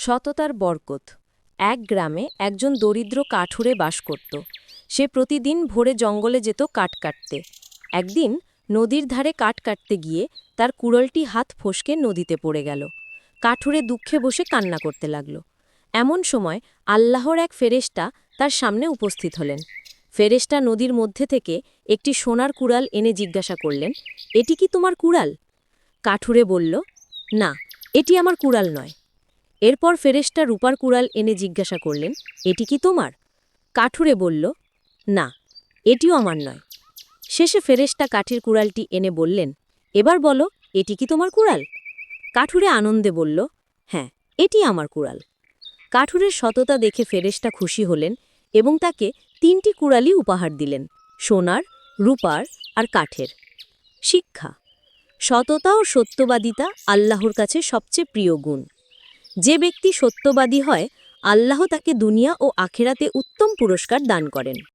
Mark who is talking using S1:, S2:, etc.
S1: সততার বরকত। এক গ্রামে একজন দরিদ্র কাঠুরে বাস করত। সে প্রতিদিন ভোরে জঙ্গলে যেত কাঠ কাটতে। একদিন নদীর ধারে কাঠ কাটতে গিয়ে তার কুড়ালটি হাত ফসকে নদীতে পড়ে গেল। কাঠুরে দুঃখে বসে কান্না করতে লাগল। এমন সময় আল্লাহর এক ফেরেশতা তার সামনে উপস্থিত হলেন। ফেরেশতা নদীর মধ্যে থেকে একটি সোনার কুড়াল এনে জিজ্ঞাসা করলেন, এটি কি তোমার কুড়াল? কাঠুরে বলল, না, এটি আমার কুড়াল নয়। এরপর ফেরেশতা রূপার কুড়াল এনে জিজ্ঞাসা করলেন, এটি কি তোমার? কাঠুরে বলল, না, এটিও আমার নয়। শেষে ফেরেশতা কাঠের কুড়ালটি এনে বললেন, এবার বলো, এটি কি তোমার কুড়াল? কাঠুরে আনন্দে বলল, হ্যাঁ, এটি আমার কুড়াল। কাঠুরের সততা দেখে ফেরেশতা খুশি হলেন এবং তাকে 3টি কুড়ালই উপহার দিলেন, সোনার, রূপার আর কাঠের। শিক্ষা: সততা ও সত্যবাদিতা আল্লাহর কাছে সবচেয়ে প্রিয় গুণ। যে ব্যক্তি সত্যবাদী হয়, আল্লাহ তাকে দুনিয়া ও আখিরাতে উত্তম পুরস্কার দান করেন।